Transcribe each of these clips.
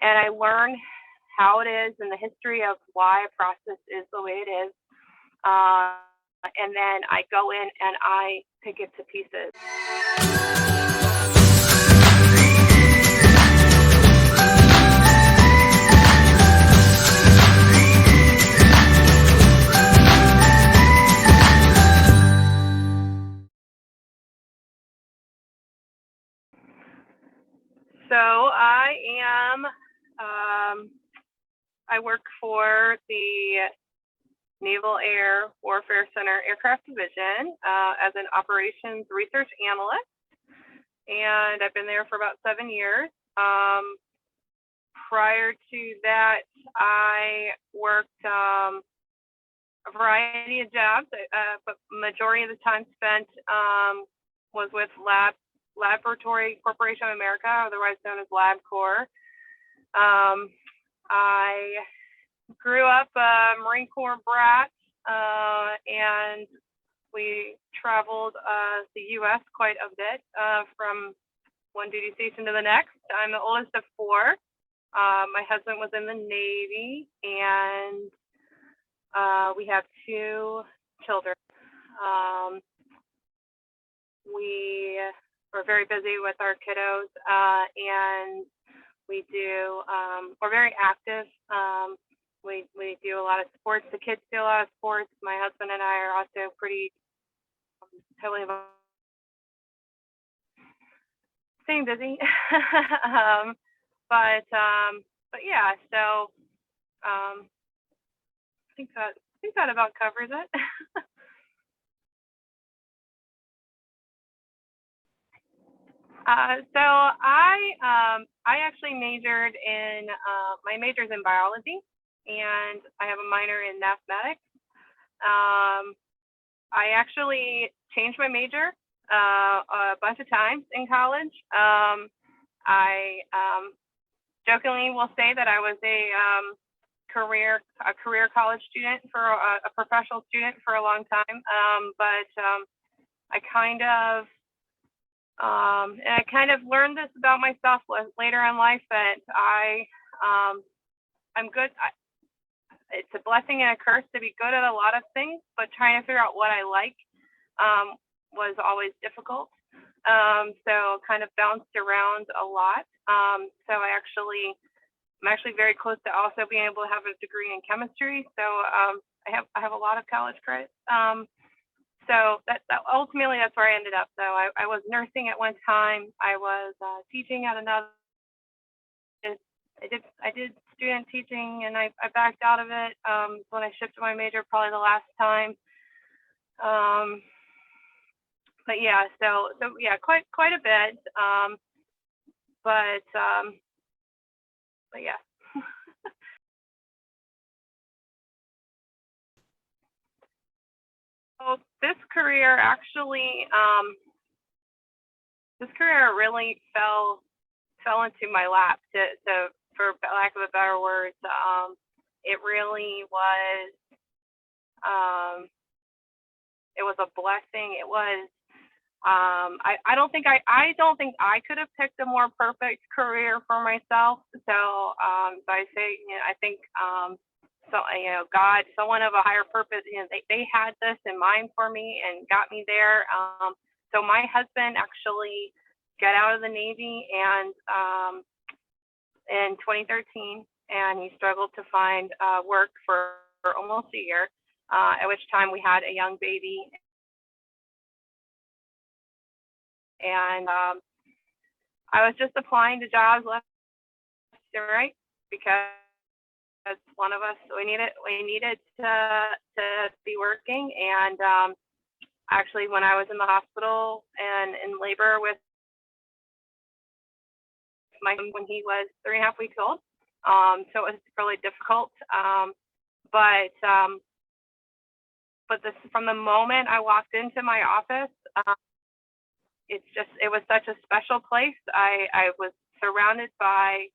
and I learn how it is and the history of why a process is the way it is. And then I go in and I pick it to pieces. So I work for the Naval Air Warfare Center Aircraft Division as an Operations Research Analyst, and I've been there for about 7 years. Prior to that, I worked a variety of jobs, but majority of the time spent was with Laboratory Corporation of America, otherwise known as LabCorp. I grew up a Marine Corps brat, and we traveled the U.S. quite a bit from one duty station to the next. I'm the oldest of four. My husband was in the Navy, and we have 2 children. We were very busy with our kiddos, and we're very active. We do a lot of sports. The kids do a lot of sports. My husband and I are also pretty heavily involved. Staying busy. But yeah, so I think that about covers it. So I actually majored in my major's in biology, and I have a minor in mathematics. I actually changed my major a bunch of times in college. I jokingly will say that I was a career college student for a professional student for a long time, but I kind of learned this about myself later in life, that I'm good. It's a blessing and a curse to be good at a lot of things, but trying to figure out what I like was always difficult. So kind of bounced around a lot. So I'm actually very close to also being able to have a degree in chemistry. So I have a lot of college credits. So that ultimately that's where I ended up. So I was nursing at one time. I was teaching at another. I did student teaching, and I backed out of it when I shifted my major, probably the last time. But yeah, so yeah, quite a bit. But yeah. So this career actually, really fell into my lap. To for lack of a better words, it really was. It was a blessing. It was. I don't think I could have picked a more perfect career for myself. So I say, I think God, someone of a higher purpose, they had this in mind for me and got me there. So my husband actually got out of the Navy and in 2013, and he struggled to find work for almost a year, at which time we had a young baby. And I was just applying to jobs left and right because one of us, we needed to be working. And actually, when I was in the hospital and in labor with my son when he was 3.5 weeks old, so it was really difficult. But this, from the moment I walked into my office, it was such a special place. I was surrounded by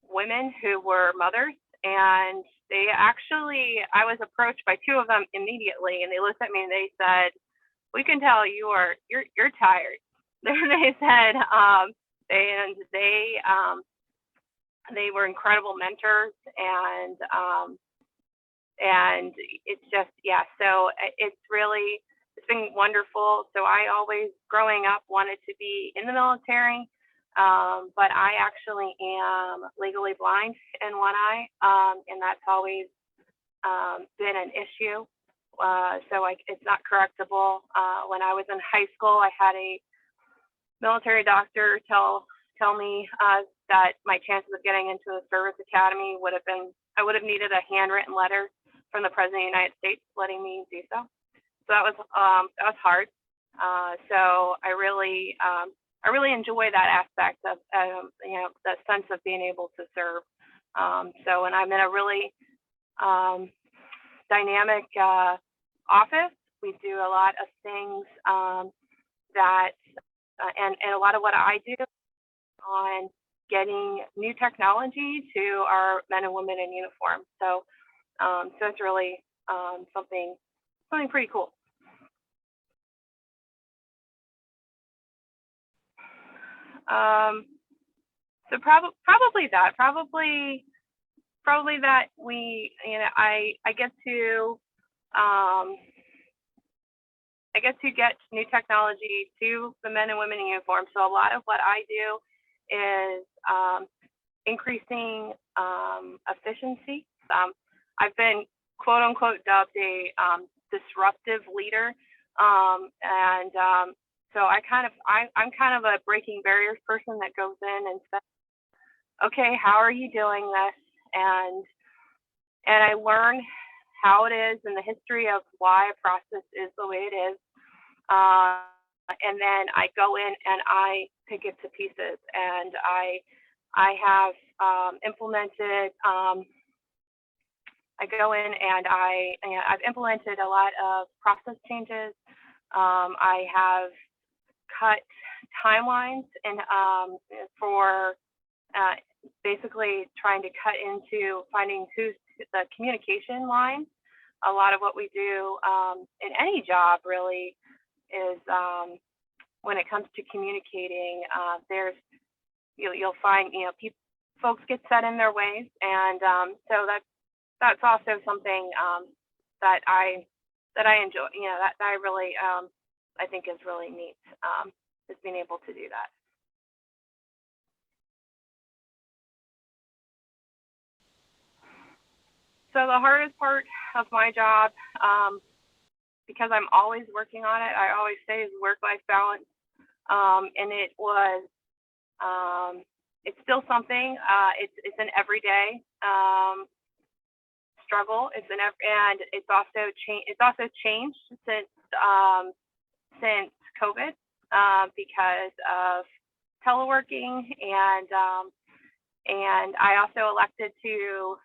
women who were mothers, and I was approached by 2 of them immediately, and they looked at me and they said, "We can tell you're tired." They said, They were incredible mentors, and it's just, yeah. So it's been wonderful. So I always, growing up, wanted to be in the military, but I actually am legally blind in one eye, and that's always been an issue. It's not correctable. When I was in high school, I had a military doctor tell me that my chances of getting into the service academy would have been, I would have needed a handwritten letter from the President of the United States letting me do so. So that was hard. So I really enjoy that aspect of the sense of being able to serve. And I'm in a really dynamic office. We do a lot of things and a lot of what I do on getting new technology to our men and women in uniform. So it's really something pretty cool. So probably that we, I get to get new technology to the men and women in uniform. So a lot of what I do is increasing efficiency. I've been quote unquote dubbed a disruptive leader, and so I'm kind of a breaking barriers person that goes in and says, okay, how are you doing this? And I learn how it is and the history of why a process is the way it is. And then I go in and I pick it to pieces, and I have implemented. I go in and I've implemented a lot of process changes. I have cut timelines and for basically trying to cut into finding who's the communication line. A lot of what we do in any job really is when it comes to communicating, you'll find folks get set in their ways, and so that's also something that I enjoy. That I really I think is really neat, is being able to do that. So the hardest part of my job, because I'm always working on it, I always say, is work-life balance, and it's still something. It's an everyday struggle. And it's also changed since COVID, because of teleworking, and I also elected to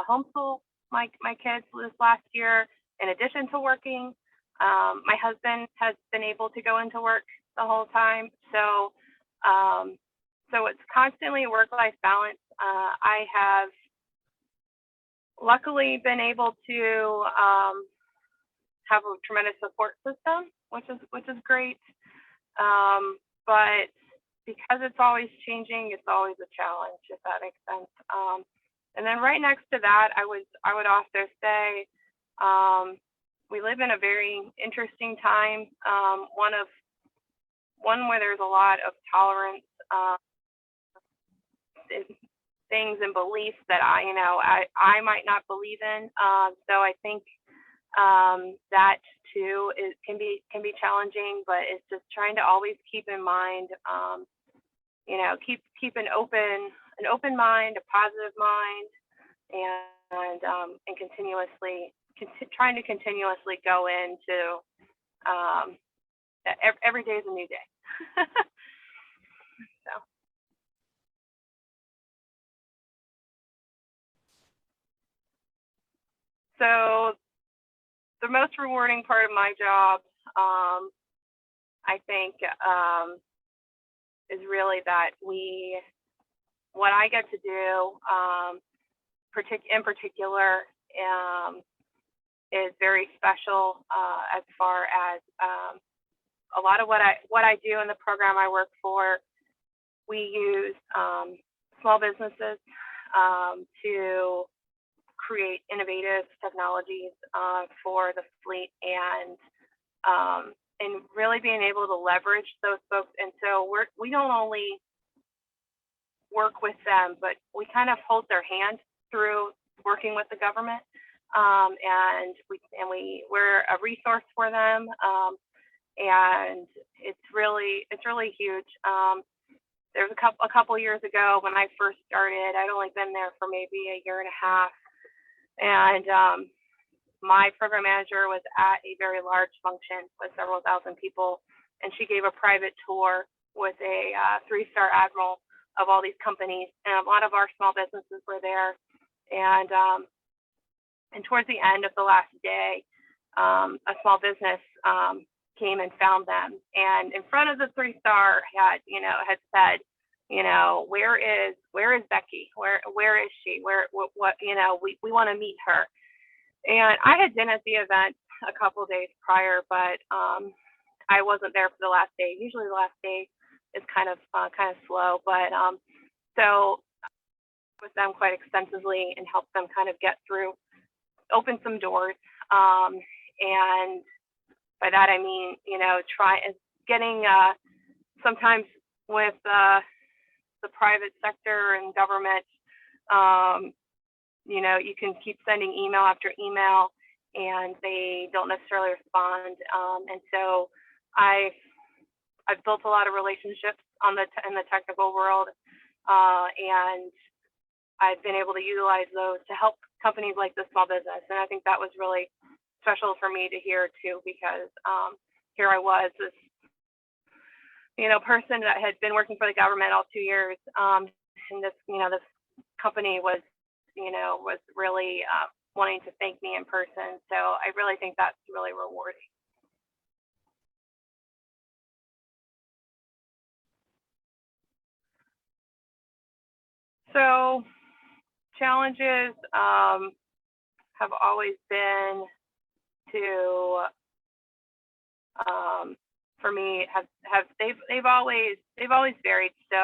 homeschool my kids this last year in addition to working. My husband has been able to go into work the whole time, so it's constantly a work-life balance. I have luckily been able to have a tremendous support system, which is great. But because it's always changing, it's always a challenge, if that makes sense. And then right next to that, I would also say we live in a very interesting time, one where there's a lot of tolerance, things and beliefs that I might not believe in. So I think that too can be challenging, but it's just trying to always keep in mind, keep an open mind, a positive mind, and continuously trying to continuously go into every day is a new day. So the most rewarding part of my job, I think, is really that what I get to do, in particular, is very special, as far as a lot of what I do in the program I work for. We use small businesses to create innovative technologies for the fleet, and really being able to leverage those folks. And so we don't only work with them, but we kind of hold their hand through working with the government, and we're a resource for them, and it's really huge. There's a couple years ago when I first started. I'd only been there for maybe a year and a half, and my program manager was at a very large function with several thousand people, and she gave a private tour with a 3-star admiral of all these companies, and a lot of our small businesses were there. And towards the end of the last day, a small business came and found them, and in front of the 3-star had said, where is Becky? Where is she? What we want to meet her. And I had been at the event a couple of days prior, but I wasn't there for the last day. Usually the last day is kind of slow, but so with them quite extensively and helped them kind of get through, open some doors, and by that I mean getting sometimes with the private sector and government. You can keep sending email after email, and they don't necessarily respond. And so I've built a lot of relationships in the technical world, and I've been able to utilize those to help companies like this small business. And I think that was really special for me to hear too, because here I was, this person that had been working for the government all 2 years, and this company was really wanting to thank me in person. So I really think that's really rewarding. So challenges have always been to, for me, they've always varied. So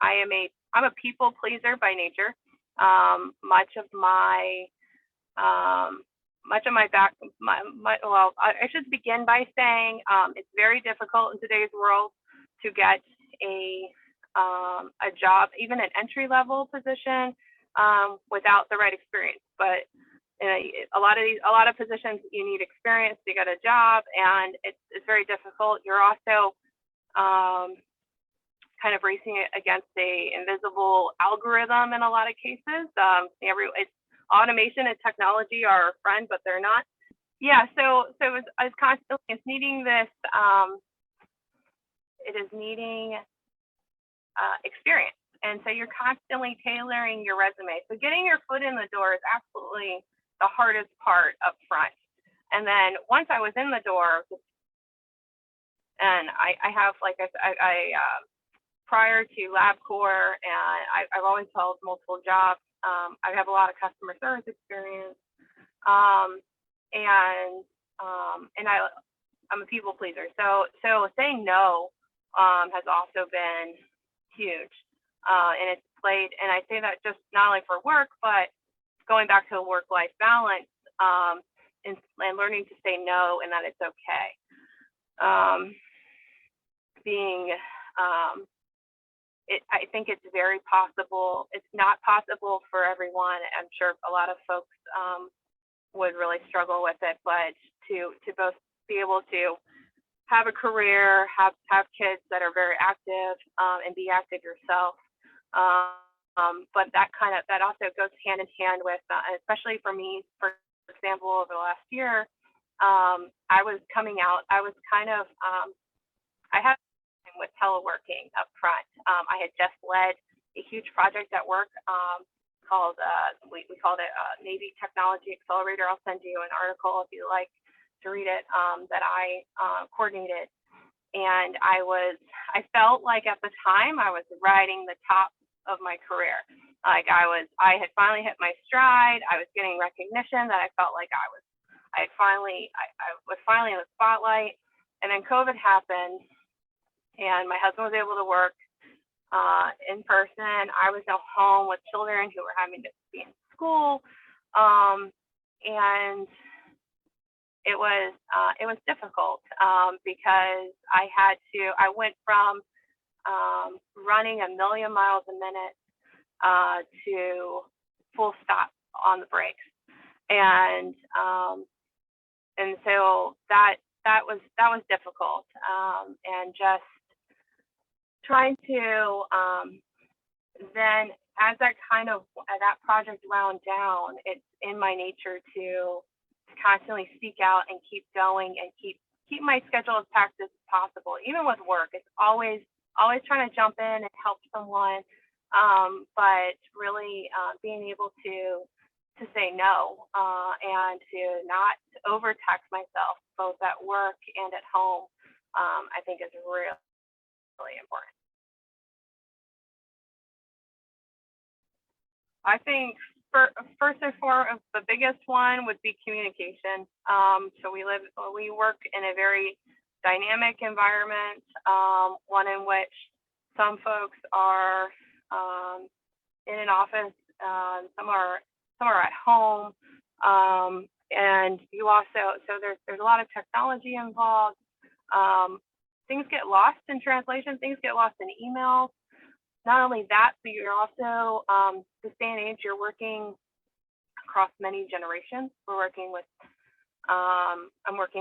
I'm a people pleaser by nature. I should begin by saying it's very difficult in today's world to get a job, even an entry level position, without the right experience. But a lot of positions you need experience to get a job, and it's very difficult. You're also kind of racing against a invisible algorithm in a lot of cases. Automation and technology are our friend, but they're not. Yeah, so it's constantly needing this. It is needing experience, and so you're constantly tailoring your resume. So getting your foot in the door is absolutely the hardest part up front. And then once I was in the door, and I have, like I prior to LabCorp, and I've always held multiple jobs. I have a lot of customer service experience, and I'm a people pleaser. So saying no has also been huge, and it's played. And I say that just not only for work, but going back to a work-life balance, and learning to say no, and that it's okay. I think it's very possible. It's not possible for everyone. I'm sure a lot of folks would really struggle with it, but to both be able to have a career, have kids that are very active, and be active yourself. But that also goes hand in hand with, especially for me, for example, over the last year, I was coming out. I was kind of, I had with teleworking up front. I had just led a huge project at work called, we called it Navy Technology Accelerator. I'll send you an article if you like to read it, that I coordinated. And I felt like at the time I was riding the top of my career. Like I had finally hit my stride. I was getting recognition that I felt like I was finally in the spotlight. And then COVID happened, and my husband was able to work in person. I was at home with children who were having to be in school, and it was difficult because I went from running a million miles a minute to full stop on the brakes, and so that was difficult, and just trying to then as that project wound down, it's in my nature to constantly seek out and keep going and keep my schedule as packed as possible. Even with work, it's always trying to jump in and help someone, but really being able to say no and to not overtax myself both at work and at home, I think is really, really important. I think first and foremost, the biggest one would be communication. So we work in a very dynamic environment, one in which some folks are in an office, some are at home, and there's a lot of technology involved. Things get lost in translation, things get lost in emails. Not only that, but you're also this day and age, you're working across many generations. I'm working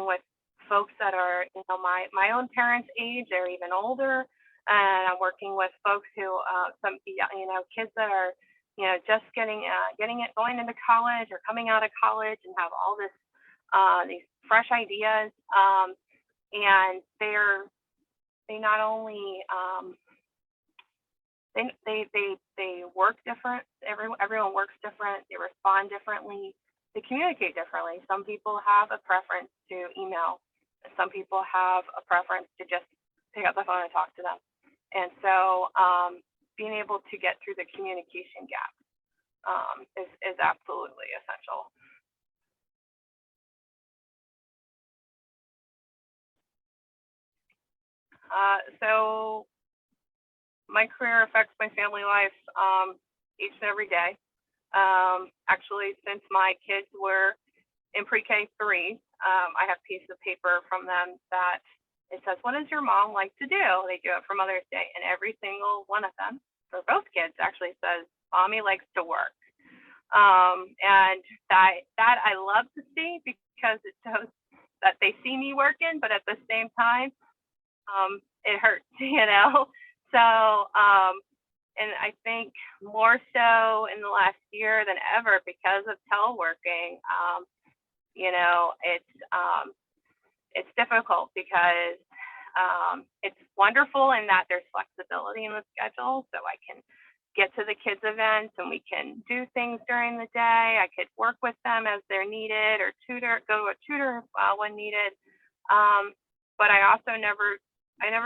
with folks that are, my own parents' age, they're even older, and I'm working with folks who kids that are, just going into college or coming out of college and have all these fresh ideas, and they not only they work different. Everyone works different. They respond differently. They communicate differently. Some people have a preference to email. Some people have a preference to just pick up the phone and talk to them. And so being able to get through the communication gap is absolutely essential. So my career affects my family life each and every day. Actually, since my kids were in pre-K 3, I have a piece of paper from them that it says, "What does your mom like to do?" They do it for Mother's Day, and every single one of them, for both kids, actually says, "Mommy likes to work." And that I love to see because it shows that they see me working, but at the same time, it hurts, So, and I think more so in the last year than ever because of teleworking, it's difficult because it's wonderful in that there's flexibility in the schedule, so I can get to the kids' events and we can do things during the day. I could work with them as they're needed or go to a tutor when needed. But I also never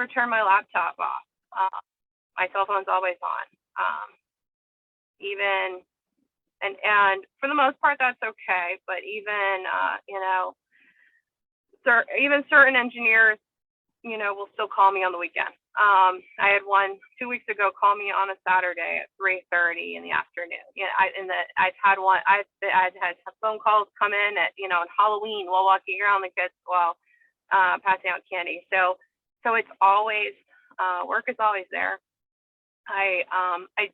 turn my laptop off. My cell phone's always on. And for the most part, that's okay. But even even certain engineers, will still call me on the weekend. I had one 2 weeks ago call me on a Saturday at 3:30 in the afternoon. I've had phone calls come in at on Halloween while walking around the kids while passing out candy. So it's always work is always there. I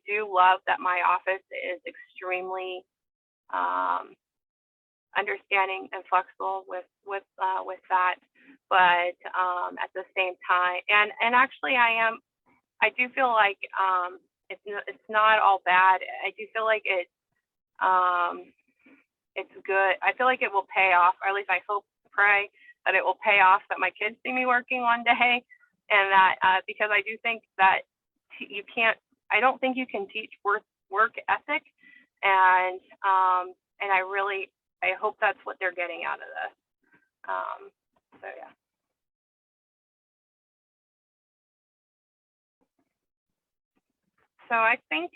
do love that my office is extremely understanding and flexible with that, but at the same time, and actually I do feel like it's not all bad. I do feel like it's good. I feel like it will pay off, or at least I hope, pray that it will pay off, that my kids see me working one day, and that because I do think that I don't think you can teach work ethic, and I hope that's what they're getting out of this. So yeah. So I think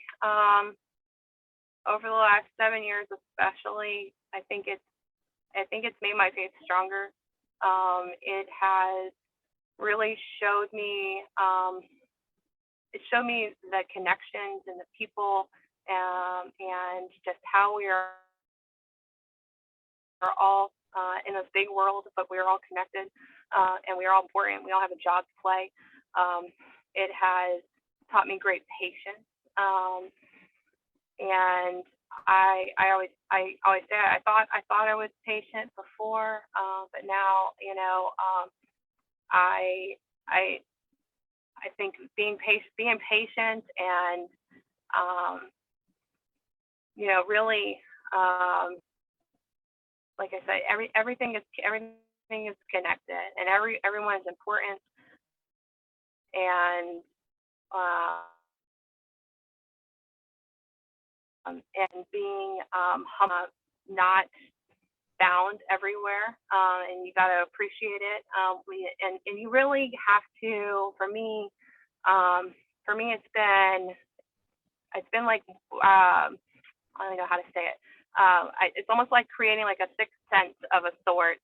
over the last 7 years, especially, I think it's made my faith stronger. It has really showed me, it showed me the connections and the people, and just how we are all in this big world, but we're all connected, and we're all important. We all have a job to play. It has taught me great patience, and I always say I thought I was patient before, but now I I I think being patient and um, really, um, like I said, everything is connected, and everyone is important, and uh, and being not bound everywhere, and you got to appreciate it. And you really have to. For me, it's been like, I don't know how to say it. It's almost like creating like a sixth sense of a sort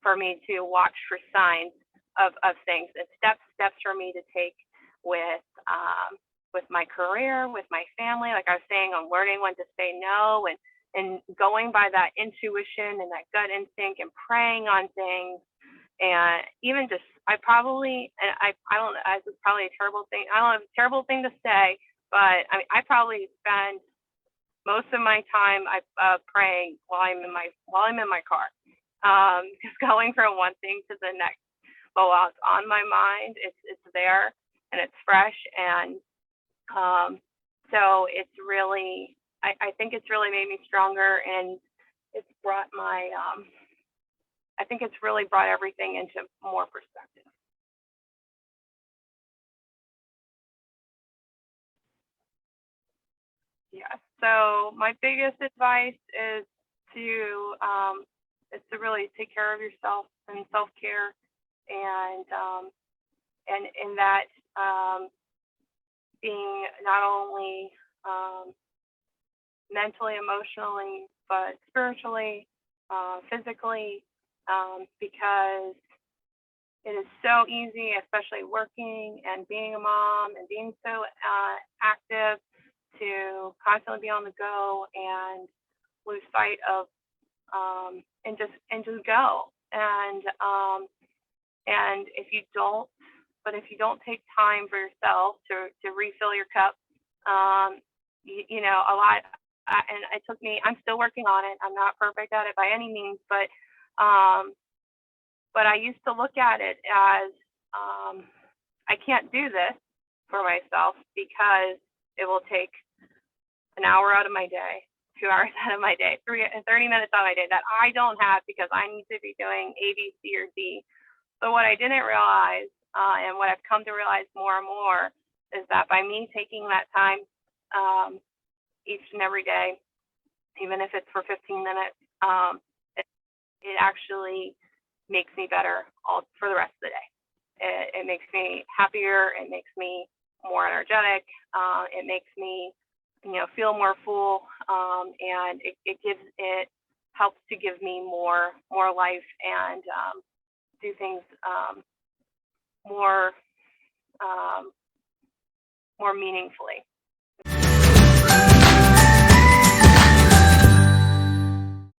for me to watch for signs of things. It's steps for me to take with with my career, with my family. Like I was saying, I'm learning when to say no, and going by that intuition and that gut instinct and praying on things. And even just, I don't know, this is probably a terrible thing. I don't know, a terrible thing to say, but I mean, I probably spend most of my time praying while I'm in my car, just going from one thing to the next. But while it's on my mind, it's there and it's fresh, and so it's really, I think it's really made me stronger, and it's brought I think it's really brought everything into more perspective. Yeah. So my biggest advice to is to really take care of yourself and self care, and in that, being not only um, mentally, emotionally, but spiritually, physically, because it is so easy, especially working and being a mom and being so active, to constantly be on the go and lose sight of, and just go. And if you don't take time for yourself to refill your cup, a lot. And it took me. I'm still working on it. I'm not perfect at it by any means, um, but I used to look at it as, I can't do this for myself because it will take an hour out of my day, 2 hours out of my day, 30 minutes out of my day that I don't have because I need to be doing A, B, C, or D. So what I didn't realize, and what I've come to realize more and more, is that by me taking that time, each and every day, even if it's for 15 minutes, it, it actually makes me better all for the rest of the day. It makes me happier. It makes me more energetic. It makes me, feel more full, and it helps to give me more life, and do things, more um, more meaningfully.